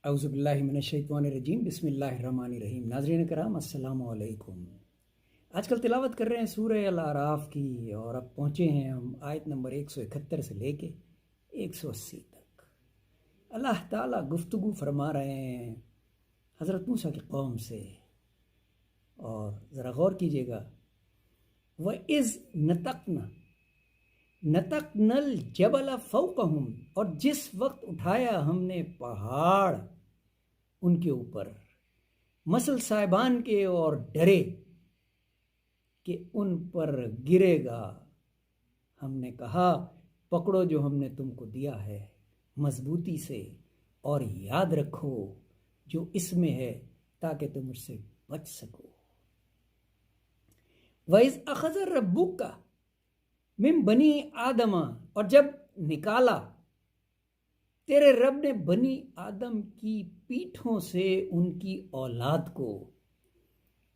اعوذ باللہ من الشیطان الرجیم بسم اللہ الرحمن الرحیم۔ ناظرین کرام السلام علیکم۔ آج کل تلاوت کر رہے ہیں سورہ الاعراف کی، اور اب پہنچے ہیں ہم آیت نمبر 171 سے لے کے 180 تک۔ اللہ تعالیٰ گفتگو فرما رہے ہیں حضرت موسیٰ کی قوم سے، اور ذرا غور کیجیے گا۔ وَإِذْ نَتَقْنَا الْجَبَلَ فَوْقَهُمْ، اور جس وقت اٹھایا ہم نے پہاڑ ان کے اوپر، مسل صاحبان کے، اور ڈرے کہ ان پر گرے گا۔ ہم نے کہا پکڑو جو ہم نے تم کو دیا ہے مضبوطی سے، اور یاد رکھو جو اس میں ہے تاکہ تم اس سے بچ سکو۔ وَإِذْ أَخَذَ رَبُّكَ مِن بنی آدم، اور جب نکالا تیرے رب نے بنی آدم کی پیٹھوں سے ان کی اولاد کو،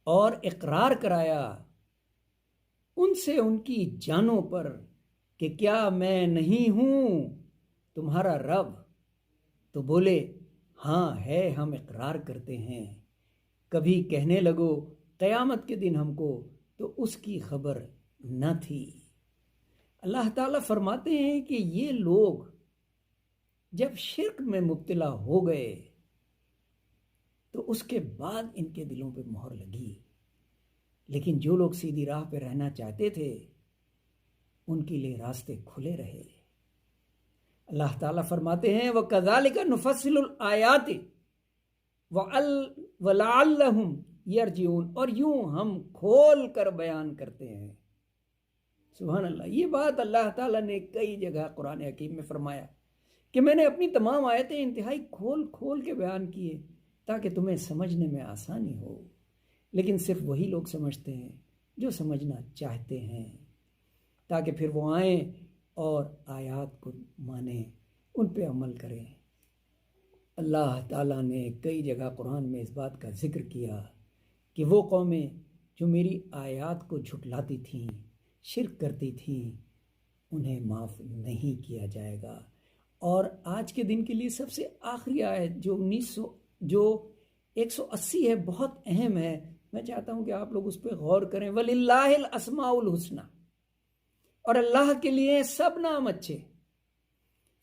اور اقرار کرایا ان سے ان کی جانوں پر کہ کیا میں نہیں ہوں تمہارا رب؟ تو بولے ہاں ہے، ہم اقرار کرتے ہیں۔ کبھی کہنے لگو قیامت کے دن ہم کو، تو اس کی خبر نہ تھی۔ اللہ تعالیٰ فرماتے ہیں کہ یہ لوگ جب شرک میں مبتلا ہو گئے تو اس کے بعد ان کے دلوں پہ مہر لگی، لیکن جو لوگ سیدھی راہ پہ رہنا چاہتے تھے ان کے لیے راستے کھلے رہے۔ اللہ تعالیٰ فرماتے ہیں وَكَذَلِكَ نُفَصِّلُ الْآيَاتِ وَلَعَلَّهُمْ يَرْجِعُونَ، اور یوں ہم کھول کر بیان کرتے ہیں۔ سبحان اللہ، یہ بات اللہ تعالیٰ نے کئی جگہ قرآن حکیم میں فرمایا کہ میں نے اپنی تمام آیتیں انتہائی کھول کھول کے بیان کیے تاکہ تمہیں سمجھنے میں آسانی ہو، لیکن صرف وہی لوگ سمجھتے ہیں جو سمجھنا چاہتے ہیں، تاکہ پھر وہ آئیں اور آیات کو مانیں، ان پہ عمل کریں۔ اللہ تعالیٰ نے کئی جگہ قرآن میں اس بات کا ذکر کیا کہ وہ قومیں جو میری آیات کو جھٹلاتی تھیں، شرک کرتی تھیں، انہیں معاف نہیں کیا جائے گا۔ اور آج کے دن کے لیے سب سے آخری آیت جو 180 ہے، بہت اہم ہے۔ میں چاہتا ہوں کہ آپ لوگ اس پہ غور کریں۔ وَلِلَّهِ الْأَسْمَاءُ الْحُسْنَى، اور اللہ کے لیے سب نام اچھے،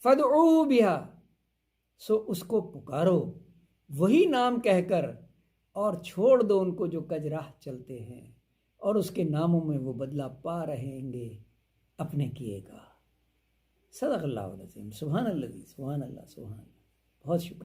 فَادْعُوهُ بِهَا، سو اس کو پکارو وہی نام کہہ کر، اور چھوڑ دو ان کو جو کج راہ چلتے ہیں، اور اس کے ناموں میں وہ بدلہ پا رہیں گے اپنے کیے گا۔ صدق اللہ العظیم۔ سبحان اللہ، سبحان اللہ، سبحان اللہ۔ بہت شکریہ۔